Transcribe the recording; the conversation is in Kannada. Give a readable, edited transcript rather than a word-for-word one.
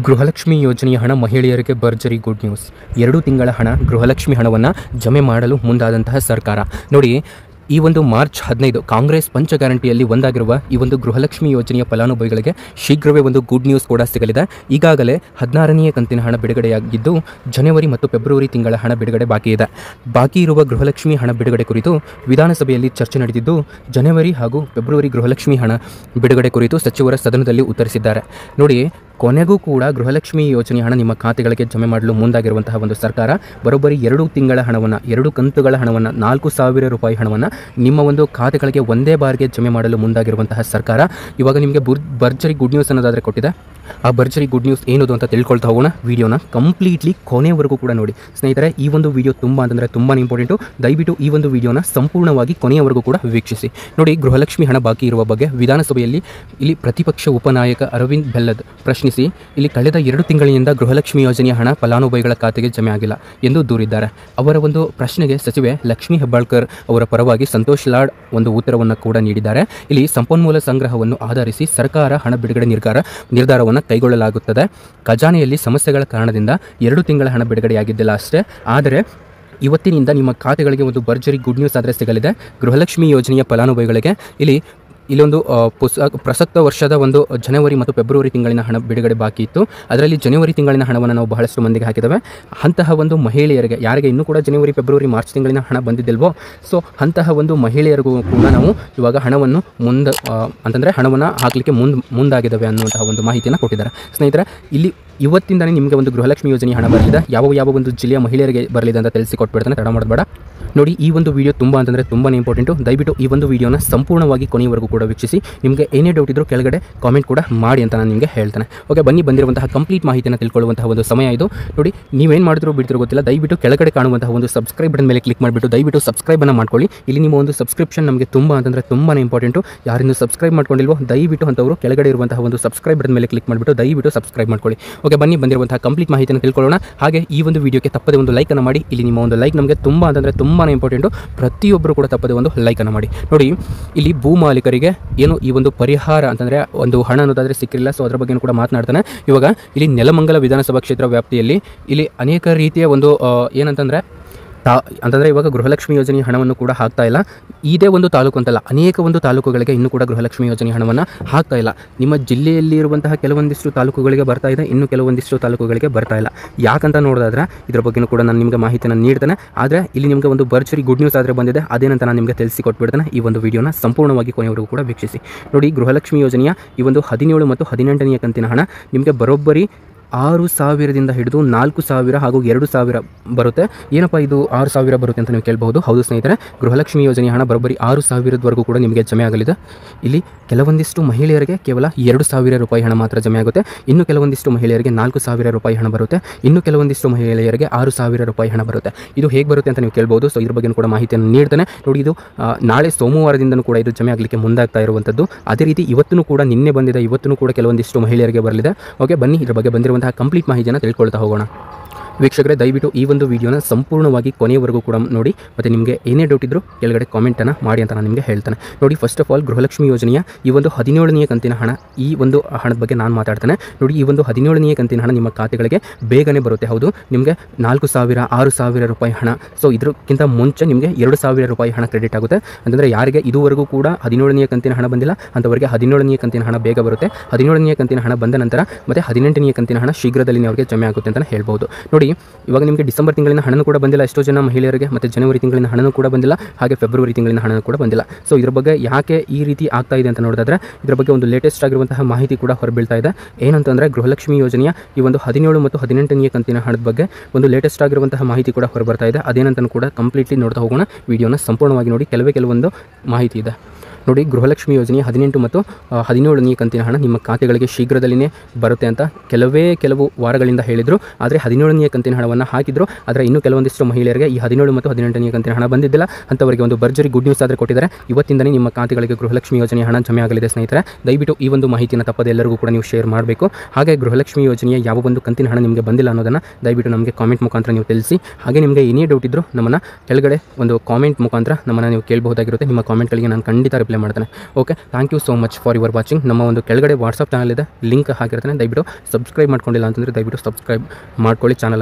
ಗೃಹಲಕ್ಷ್ಮಿ ಯೋಜನೆಯ ಹಣ ಮಹಿಳೆಯರಿಗೆ ಭರ್ಜರಿ ಗುಡ್ ನ್ಯೂಸ್. 2 ತಿಂಗಳ ಹಣ ಗೃಹಲಕ್ಷ್ಮಿ ಹಣವನ್ನು ಜಮೆ ಮಾಡಲು ಮುಂದಾದಂತಹ ಸರ್ಕಾರ. ನೋಡಿ, ಈ ಒಂದು ಮಾರ್ಚ್ 15 ಕಾಂಗ್ರೆಸ್ ಪಂಚ ಗ್ಯಾರಂಟಿಯಲ್ಲಿ ಒಂದಾಗಿರುವ ಈ ಒಂದು ಗೃಹಲಕ್ಷ್ಮಿ ಯೋಜನೆಯ ಫಲಾನುಭವಿಗಳಿಗೆ ಶೀಘ್ರವೇ ಒಂದು ಗುಡ್ ನ್ಯೂಸ್ ಕೂಡ ಸಿಗಲಿದೆ. ಈಗಾಗಲೇ 16ನೇ ಕಂತಿನ ಹಣ ಬಿಡುಗಡೆಯಾಗಿದ್ದು ಜನವರಿ ಮತ್ತು ಫೆಬ್ರವರಿ ತಿಂಗಳ ಹಣ ಬಿಡುಗಡೆ ಬಾಕಿ ಇದೆ. ಬಾಕಿ ಇರುವ ಗೃಹಲಕ್ಷ್ಮಿ ಹಣ ಬಿಡುಗಡೆ ಕುರಿತು ವಿಧಾನಸಭೆಯಲ್ಲಿ ಚರ್ಚೆ ನಡೆದಿದ್ದು ಜನವರಿ ಹಾಗೂ ಫೆಬ್ರವರಿ ಗೃಹಲಕ್ಷ್ಮಿ ಹಣ ಬಿಡುಗಡೆ ಕುರಿತು ಸಚಿವರ ಸದನದಲ್ಲಿ ಉತ್ತರಿಸಿದ್ದಾರೆ. ನೋಡಿ, ಕೊನೆಗೂ ಕೂಡ ಗೃಹಲಕ್ಷ್ಮಿ ಯೋಜನೆ ಹಣ ನಿಮ್ಮ ಖಾತೆಗಳಿಗೆ ಜಮೆ ಮಾಡಲು ಮುಂದಾಗಿರುವಂತಹ ಒಂದು ಸರ್ಕಾರ ಬರೋಬ್ಬರಿ 2 ತಿಂಗಳ ಹಣವನ್ನು 2 ಕಂತುಗಳ ಹಣವನ್ನು 4,000 ರೂಪಾಯಿ ಹಣವನ್ನು ನಿಮ್ಮ ಒಂದು ಖಾತೆಗಳಿಗೆ ಒಂದೇ ಬಾರಿಗೆ ಜಮೆ ಮಾಡಲು ಮುಂದಾಗಿರುವಂತಹ ಸರ್ಕಾರ ಇವಾಗ ನಿಮಗೆ ಭರ್ಜರಿ ಗುಡ್ ನ್ಯೂಸ್ ಅನ್ನೋದಾದರೆ ಕೊಟ್ಟಿದೆ. ಆ ಭರ್ಜರಿ ಗುಡ್ ನ್ಯೂಸ್ ಏನದು ಅಂತ ತಿಳ್ಕೊಳ್ತಾ ಹೋಗೋಣ. ವಿಡಿಯೋನ ಕಂಪ್ಲೀಟ್ಲಿ ಕೊನೆಯವರೆಗೂ ಕೂಡ ನೋಡಿ ಸ್ನೇಹಿತರೆ. ಈ ಒಂದು ವಿಡಿಯೋ ತುಂಬಾ ಇಂಪಾರ್ಟೆಂಟು. ದಯವಿಟ್ಟು ಈ ಒಂದು ವಿಡಿಯೋನ ಸಂಪೂರ್ಣವಾಗಿ ಕೊನೆಯವರೆಗೂ ಕೂಡ ವೀಕ್ಷಿಸಿ. ನೋಡಿ, ಗೃಹಲಕ್ಷ್ಮಿ ಹಣ ಬಾಕಿ ಇರುವ ಬಗ್ಗೆ ವಿಧಾನಸಭೆಯಲ್ಲಿ ಇಲ್ಲಿ ಪ್ರತಿಪಕ್ಷ ಉಪನಾಯಕ ಅರವಿಂದ್ ಬೆಲ್ಲದ್ ಪ್ರಶ್ನಿಸಿ ಇಲ್ಲಿ ಕಳೆದ 2 ತಿಂಗಳಿನಿಂದ ಗೃಹಲಕ್ಷ್ಮಿ ಯೋಜನೆಯ ಹಣ ಫಲಾನುಭವಿಗಳ ಖಾತೆಗೆ ಜಮೆ ಆಗಿಲ್ಲ ಎಂದು ದೂರಿದ್ದಾರೆ. ಅವರ ಒಂದು ಪ್ರಶ್ನೆಗೆ ಸಚಿವೆ ಲಕ್ಷ್ಮೀ ಹೆಬ್ಬಾಳ್ಕರ್ ಅವರ ಪರವಾಗಿ ಸಂತೋಷ್ ಲಾಡ್ ಒಂದು ಉತ್ತರವನ್ನು ಕೂಡ ನೀಡಿದ್ದಾರೆ. ಇಲ್ಲಿ ಸಂಪನ್ಮೂಲ ಸಂಗ್ರಹವನ್ನು ಆಧರಿಸಿ ಸರ್ಕಾರ ಹಣ ಬಿಡುಗಡೆ ನಿರ್ಧಾರವನ್ನು ಕೈಗೊಳ್ಳಲಾಗುತ್ತದೆ. ಖಜಾನೆಯಲ್ಲಿ ಸಮಸ್ಯೆಗಳ ಕಾರಣದಿಂದ 2 ತಿಂಗಳ ಹಣ ಬಿಡುಗಡೆಯಾಗಿದ್ದಿಲ್ಲ ಅಷ್ಟೇ. ಆದರೆ ಇವತ್ತಿನಿಂದ ನಿಮ್ಮ ಖಾತೆಗಳಿಗೆ ಒಂದು ಭರ್ಜರಿ ಗುಡ್ ನ್ಯೂಸ್ ಆದರೆ ಸಿಗಲಿದೆ. ಗೃಹಲಕ್ಷ್ಮಿ ಯೋಜನೆಯ ಫಲಾನುಭವಿಗಳಿಗೆ ಇಲ್ಲೊಂದು ಪ್ರಸಕ್ತ ವರ್ಷದ ಒಂದು ಜನವರಿ ಮತ್ತು ಫೆಬ್ರವರಿ ತಿಂಗಳಿನ ಹಣ ಬಿಡುಗಡೆ ಬಾಕಿ ಇತ್ತು. ಅದರಲ್ಲಿ ಜನವರಿ ತಿಂಗಳಿನ ಹಣವನ್ನು ನಾವು ಬಹಳಷ್ಟು ಮಂದಿಗೆ ಹಾಕಿದ್ದೇವೆ. ಅಂತಹ ಒಂದು ಮಹಿಳೆಯರಿಗೆ ಯಾರಿಗೆ ಇನ್ನೂ ಕೂಡ ಜನವರಿ ಫೆಬ್ರವರಿ ಮಾರ್ಚ್ ತಿಂಗಳಿನ ಹಣ ಬಂದಿದ್ದಿಲ್ವೋ, ಸೊ ಅಂತಹ ಒಂದು ಮಹಿಳೆಯರಿಗೂ ಕೂಡ ನಾವು ಇವಾಗ ಹಣವನ್ನು ಹಣವನ್ನು ಹಾಕಲಿಕ್ಕೆ ಮುಂದಾಗಿದ್ದಾವೆ ಅನ್ನುವಂತಹ ಒಂದು ಮಾಹಿತಿಯನ್ನು ಕೊಟ್ಟಿದ್ದಾರೆ. ಸ್ನೇಹಿತರೆ, ಇಲ್ಲಿ ಇವತ್ತಿಂದಲೇ ನಿಮಗೆ ಒಂದು ಗೃಹಲಕ್ಷ್ಮಿ ಯೋಜನೆ ಹಣ ಬರಲಿದೆ. ಯಾವ ಒಂದು ಜಿಲ್ಲೆಯ ಮಹಿಳೆಯರಿಗೆ ಬರಲಿದೆ ಅಂತ ತಿಳಿಸಿಕೊಟ್ಬಿಡ್ತಾನೆ, ತಡ ಮಾಡಬೇಡ. ನೋಡಿ, ಈ ಒಂದು ವಿಡಿಯೋ ತುಂಬಾ ಇಂಪಾರ್ಟೆಂಟು. ದಯವಿಟ್ಟು ಈ ಒಂದು ವಿಡಿಯೋನ ಸಂಪೂರ್ಣವಾಗಿ ಕೊನೆಯವರೆಗೂ ಕೂಡ ವೀಕ್ಷಿಸಿ. ನಿಮಗೆ ಏನೇ ಡೌಟ್ ಇದ್ರೂ ಕೆಳಗಡೆ ಕಾಮೆಂಟ್ ಕೂಡ ಮಾಡಿ ಅಂತ ನಾನು ನಿಮಗೆ ಹೇಳ್ತೇನೆ. ಓಕೆ, ಬಂದಿರುವಂತಹ ಕಂಪ್ಲೀಟ್ ಮಾಹಿತಿಯನ್ನು ತಿಳ್ಕೊಳ್ಳುವಂತಹ ಒಂದು ಸಮಯ ಇದು. ನೋಡಿ, ನೀವೇನು ಮಾಡಿದ್ರು ಬಿಡ್ತಿರೋ ಗೊತ್ತಿಲ್ಲ, ದಯವಿಟ್ಟು ಕೆಳಗಡೆ ಕಾಣುವಂತಹ ಒಂದು ಸಬ್ಸ್ಕ್ರೈಬ್ ಬಟನ್ ಮೇಲೆ ಕ್ಲಿಕ್ ಮಾಡಿಬಿಟ್ಟು ದಯವಿಟ್ಟು ಸಬ್ಸ್ಕ್ರೈಬನ್ನು ಮಾಡ್ಕೊಳ್ಳಿ. ಇಲ್ಲಿ ನಿಮ್ಮ ಒಂದು ಸಬ್ಸ್ಕ್ರಿಪ್ಷನ್ ನಮಗೆ ತುಂಬಾ ಇಂಪಾರ್ಟೆಂಟು. ಯಾರಿಂದ ಸಬ್ಸ್ಕ್ರೈಬ್ ಮಾಡ್ಕೊಂಡಿಲ್ವೋ ದಯವಿಟ್ಟು ಅಂತವರು ಕೆಳಗಡೆ ಇರುವಂತಹ ಒಂದು ಸಬ್ಸ್ಕ್ರೈಬ್ ಬಟನ್ ಮೇಲೆ ಕ್ಲಿಕ್ ಮಾಡಿಬಿಟ್ಟು ದಯವಿಟ್ಟು ಸಬ್ಸ್ಕ್ರೈಬ್ ಮಾಡ್ಕೊಳ್ಳಿ. ಓಕೆ, ಬಂದಿರುವಂತಹ ಕಂಪ್ಲೀಟ್ ಮಾಹಿತಿಯನ್ನು ತಿಳ್ಕೊಳ್ಳೋಣ. ಹಾಗೆ ಈ ಒಂದು ವಿಡಿಯೋಗೆ ತಪ್ಪದೆ ಒಂದು ಲೈಕ್ ಅನ್ನು ಮಾಡಿ. ಇಲ್ಲಿ ನಿಮ್ಮ ಒಂದು ಲೈಕ್ ನಮಗೆ ತುಂಬಾ ಇಂಪಾರ್ಟೆಂಟು. ಪ್ರತಿಯೊಬ್ಬರು ಕೂಡ ತಪ್ಪದೆ ಒಂದು ಲೈಕ್ ಅನ್ನು ಮಾಡಿ. ನೋಡಿ, ಇಲ್ಲಿ ಭೂ ಮಾಲೀಕರಿಗೆ ಏನು ಈ ಒಂದು ಪರಿಹಾರ ಅಂತಂದರೆ ಒಂದು ಹಣ ಅನ್ನೋದಾದರೆ ಸಿಕ್ಕಿಲ್ಲ. ಸೊ ಅದರ ಬಗ್ಗೆ ಕೂಡ ಮಾತನಾಡ್ತಾನೆ. ಇವಾಗ ಇಲ್ಲಿ ನೆಲಮಂಗಲ ವಿಧಾನಸಭಾ ಕ್ಷೇತ್ರ ವ್ಯಾಪ್ತಿಯಲ್ಲಿ ಇಲ್ಲಿ ಅನೇಕ ರೀತಿಯ ಒಂದು ಅಂತಂದರೆ ಇವಾಗ ಗೃಹಲಕ್ಷ್ಮಿ ಯೋಜನೆಯ ಹಣವನ್ನು ಕೂಡ ಹಾಕ್ತಾ ಇಲ್ಲ. ಇದೇ ಒಂದು ತಾಲೂಕು ಅಂತಲ್ಲ, ಅನೇಕ ಒಂದು ತಾಲೂಕುಗಳಿಗೆ ಇನ್ನೂ ಕೂಡ ಗೃಹಲಕ್ಷ್ಮಿ ಯೋಜನೆಯ ಹಣವನ್ನು ಹಾಕ್ತಾ ಇಲ್ಲ. ನಿಮ್ಮ ಜಿಲ್ಲೆಯಲ್ಲಿ ಇರುವಂತಹ ಕೆಲವೊಂದಿಷ್ಟು ತಾಲೂಕುಗಳಿಗೆ ಬರ್ತಾ ಇದೆ, ಇನ್ನು ಕೆಲವೊಂದಿಷ್ಟು ತಾಲೂಕುಗಳಿಗೆ ಬರ್ತಾ ಇಲ್ಲ. ಯಾಕಂತ ನೋಡೋದಾದ್ರೆ ಇದರ ಬಗ್ಗೆ ಕೂಡ ನಾನು ನಿಮಗೆ ಮಾಹಿತಿಯನ್ನು ನೀಡ್ತೇನೆ. ಆದರೆ ಇಲ್ಲಿ ನಿಮಗೆ ಒಂದು ಭರ್ಜರಿ ಗುಡ್ ನ್ಯೂಸ್ ಆದರೆ ಬಂದಿದೆ. ಅದೇನಂತ ನಾನು ನಿಮಗೆ ತಿಳಿಸಿಕೊಟ್ಬಿಡ್ತೇನೆ. ಈ ಒಂದು ವಿಡಿಯೋನ ಸಂಪೂರ್ಣವಾಗಿ ಕೊನೆಯವರೆಗೂ ಕೂಡ ವೀಕ್ಷಿಸಿ. ನೋಡಿ, ಗೃಹಲಕ್ಷ್ಮಿ ಯೋಜನೆಯ ಈ ಒಂದು 17 ಮತ್ತು 18ನೇ ಕಂತಿನ ಹಣ ನಿಮಗೆ ಬರೋಬ್ಬರಿ 6,000ದಿಂದ ಹಿಡಿದು 4,000 ಹಾಗೂ 2,000 ಬರುತ್ತೆ. ಏನಪ್ಪ ಇದು 6,000 ಬರುತ್ತೆ ಅಂತ ನೀವು ಕೇಳಬಹುದು. ಹೌದು ಸ್ನೇಹಿತರೆ, ಗೃಹಲಕ್ಷ್ಮಿ ಯೋಜನೆಯ ಹಣ ಬರೋಬ್ಬರಿ 6,000ವರೆಗೂ ಕೂಡ ನಿಮಗೆ ಜಮೆ ಆಗಲಿದೆ. ಇಲ್ಲಿ ಕೆಲವೊಂದಿಷ್ಟು ಮಹಿಳೆಯರಿಗೆ ಕೇವಲ 2,000 ರೂಪಾಯಿ ಹಣ ಮಾತ್ರ ಜಮೆ ಆಗುತ್ತೆ. ಇನ್ನು ಕೆಲವೊಂದಿಷ್ಟು ಮಹಿಳೆಯರಿಗೆ 4,000 ರೂಪಾಯಿ ಹಣ ಬರುತ್ತೆ. ಇನ್ನು ಕೆಲವೊಂದಿಷ್ಟು ಮಹಿಳೆಯರಿಗೆ 6,000 ರೂಪಾಯಿ ಹಣ ಬರುತ್ತೆ. ಇದು ಹೇಗೆ ಬರುತ್ತೆ ಅಂತ ನೀವು ಕೇಳಬಹುದು. ಸೊ ಇದ್ರ ಬಗ್ಗೆ ಕೂಡ ಮಾಹಿತಿಯನ್ನು ನೀಡ್ತಾನೆ. ನೋಡಿ, ಇದು ನಾಳೆ ಸೋಮವಾರದಿಂದನೂ ಕೂಡ ಇದು ಜಮೆ ಆಗಲಿಕ್ಕೆ ಮುಂದಾಗ್ತಾ ಇರುವಂಥದ್ದು. ಅದೇ ರೀತಿ ಇವತ್ತೂ ಕೂಡ ನಿನ್ನೆ ಬಂದಿದೆ, ಇವತ್ತೂ ಕೂಡ ಕೆಲವೊಂದಿಷ್ಟು ಮಹಿಳೆಯರಿಗೆ ಬರಲಿದೆ. ಓಕೆ, ಬನ್ನಿ ಇದ್ರ ಬಗ್ಗೆ ಬಂದಿರುವಂತಹ ಕಂಪ್ಲೀಟ್ ಮಾಹಿತಿಯನ್ನು ತಿಳ್ಕೊಳ್ತಾ ಹೋಗೋಣ. ವೀಕ್ಷಕರೇ, ದಯವಿಟ್ಟು ಈ ಒಂದು ವಿಡಿಯೋನ ಸಂಪೂರ್ಣವಾಗಿ ಕೊನೆಯವರೆಗೂ ಕೂಡ ನೋಡಿ. ಮತ್ತು ನಿಮಗೆ ಏನೇ ಡೌಟ್ ಇದ್ದರೂ ಕೆಳಗಡೆ ಕಾಮೆಂಟನ್ನು ಮಾಡಿ ಅಂತ ನಾನು ನಿಮಗೆ ಹೇಳ್ತೇನೆ. ನೋಡಿ, ಫಸ್ಟ್ ಆಫ್ ಆಲ್ ಗೃಹಲಕ್ಷ್ಮಿ ಯೋಜನೆಯ ಈ ಒಂದು 17ನೇ ಕಂತಿನ ಹಣ, ಈ ಒಂದು ಹಣದ ಬಗ್ಗೆ ನಾನು ಮಾತಾಡ್ತೇನೆ. ನೋಡಿ, ಈ ಒಂದು 17ನೇ ಕಂತಿನ ಹಣ ನಿಮ್ಮ ಖಾತೆಗಳಿಗೆ ಬೇಗನೆ ಬರುತ್ತೆ. ಹೌದು, ನಿಮಗೆ 4,000 6,000 ರೂಪಾಯಿ ಹಣ. ಸೊ ಇದಕ್ಕಿಂತ ಮುಂಚೆ ನಿಮಗೆ 2,000 ರೂಪಾಯಿ ಹಣ ಕ್ರೆಡಿಟ್ ಆಗುತ್ತೆ. ಅಂತಂದರೆ ಯಾರಿಗೆ ಇದುವರೆಗೂ ಕೂಡ 17ನೇ ಕಂತಿನ ಹಣ ಬಂದಿಲ್ಲ ಅಂಥವರಿಗೆ 17ನೇ ಕಂತಿನ ಹಣ ಬೇಗ ಬರುತ್ತೆ. 17ನೇ ಕಂತಿನ ಹಣ ಬಂದ ನಂತರ ಮತ್ತು 18ನೇ ಕಂತಿನ ಹಣ ಶೀಘ್ರದಲ್ಲಿ ಅವರಿಗೆ ಜಮೆ ಆಗುತ್ತೆ ಅಂತಲೇ ಹೇಳ್ಬೋದು. ನೋಡಿ, ಇವಾಗ ನಿಮಗೆ ಡಿಸೆಂಬರ್ ತಿಂಗಳಿನ ಹಣನೂ ಕೂಡ ಬಂದಿಲ್ಲ ಎಷ್ಟೋ ಜನ ಮಹಿಳೆಯರಿಗೆ, ಮತ್ತು ಜನವರಿ ತಿಂಗಳಿನ ಹಣನೂ ಕೂಡ ಬಂದಿಲ್ಲ, ಹಾಗೆ ಫೆಬ್ರವರಿ ತಿಂಗಳಿನ ಹಣನೂ ಕೂಡ ಬಂದಿಲ್ಲ. ಸೊ ಇದ್ರ ಬಗ್ಗೆ ಯಾಕೆ ಈ ರೀತಿ ಆಗ್ತಾ ಇದೆ ಅಂತ ನೋಡಿದ್ರೆ ಇದ್ರ ಬಗ್ಗೆ ಒಂದು ಲೇಟೆಸ್ಟ್ ಆಗಿರುವಂತಹ ಮಾಹಿತಿ ಕೂಡ ಹೊರಬೀಳ್ತಾ ಇದೆ. ಏನಂತಂದರೆ ಗೃಹಲಕ್ಷ್ಮಿ ಯೋಜನೆಯ ಈ ಒಂದು 17 ಮತ್ತು 18ನೇ ಕಂತಿನ ಹಣದ ಬಗ್ಗೆ ಒಂದು ಲೇಟೆಸ್ಟ್ ಆಗಿರುವಂತಹ ಮಾಹಿತಿ ಕೂಡ ಹೊರಬರ್ತಾ ಇದೆ. ಅದೇನಂತ ಕೂಡ ಕಂಪ್ಲೀಟ್ಲಿ ನೋಡ್ತಾ ಹೋಗೋಣ. ವಿಡಿಯೋನ ಸಂಪೂರ್ಣವಾಗಿ ನೋಡಿ. ಕೆಲವೊಂದು ಮಾಹಿತಿ ಇದೆ. ನೋಡಿ, ಗೃಹಲಕ್ಷ್ಮಿ ಯೋಜನೆಯ 18 ಮತ್ತು 17ನೇ ಕಂತಿನ ಹಣ ನಿಮ್ಮ ಖಾತೆಗಳಿಗೆ ಶೀಘ್ರದಲ್ಲಿಯೇ ಬರುತ್ತೆ ಅಂತ ಕೆಲವು ವಾರಗಳಿಂದ ಹೇಳಿದರು. ಆದರೆ 17ನೇ ಕಂತಿನ ಹಣವನ್ನು ಹಾಕಿದ್ರು. ಆದರೆ ಇನ್ನೂ ಕೆಲವೊಂದಿಷ್ಟು ಮಹಿಳೆಯರಿಗೆ ಈ 17 ಮತ್ತು 18ನೇ ಕಂತಿನ ಹಣ ಬಂದಿದ್ದಿಲ್ಲ. ಅಂಥವರಿಗೆ ಒಂದು ಭರ್ಜರಿ ಗುಡ್ ನ್ಯೂಸ್ ಆದರೆ ಕೊಟ್ಟಿದ್ದಾರೆ. ಇವತ್ತಿಂದಲೇ ನಿಮ್ಮ ಖಾತೆಗಳಿಗೆ ಗೃಹಲಕ್ಷ್ಮಿ ಯೋಜನೆಯ ಹಣ ಜಮೆ ಆಗಲಿದೆ. ಸ್ನೇಹಿತರೆ, ದಯವಿಟ್ಟು ಈ ಒಂದು ಮಾಹಿತಿಯನ್ನು ತಪ್ಪದೆ ಎಲ್ಲರಿಗೂ ಕೂಡ ನೀವು ಶೇರ್ ಮಾಡಬೇಕು. ಹಾಗೆ ಗೃಹಲಕ್ಷ್ಮಿ ಯೋಜನೆಯ ಯಾವ ಒಂದು ಕಂತಿನ ಹಣ ನಿಮಗೆ ಬಂದಿಲ್ಲ ಅನ್ನೋದನ್ನು ದಯವಿಟ್ಟು ನಮಗೆ ಕಾಮೆಂಟ್ ಮುಖಾಂತರ ನೀವು ತಿಳಿಸಿ. ಹಾಗೆ ನಿಮಗೆ ಏನೇ ಡೌಟ್ ಇದ್ದರೂ ನಮ್ಮನ್ನು ಕೆಳಗಡೆ ಒಂದು ಕಾಮೆಂಟ್ ಮುಖಾಂತರ ನಮ್ಮನ್ನು ನೀವು ಕೇಳಬಹುದಾಗಿರುತ್ತೆ. ನಿಮ್ಮ ಕಾಮೆಂಟ್ಗಳಿಗೆ ನಾನು ಖಂಡಿತ ರಿಪ್ಲೈ ಅಪ್ಲೈ ಮಾಡ್ತಾನೆ. Okay, thank you so much for your watching. ನಮ್ಮ ಒಂದು ಕೆಳಗಡೆ ವಾಟ್ಸಪ್ ಚಾನಲ್ ಇದೆ, ಲಿಂಕ್ ಹಾಕಿರ್ತಾನೆ. ದಯವಿಟ್ಟು ಸಬ್ಸ್ಕ್ರೈಬ್ ಮಾಡ್ಕೊಂಡಿಲ್ಲ ಅಂತಂದರೆ ದಯವಿಟ್ಟು ಸಬ್ಸ್ಕ್ರೈಬ್ ಮಾಡ್ಕೊಳ್ಳಿ ಚಾನಲನ್ನು.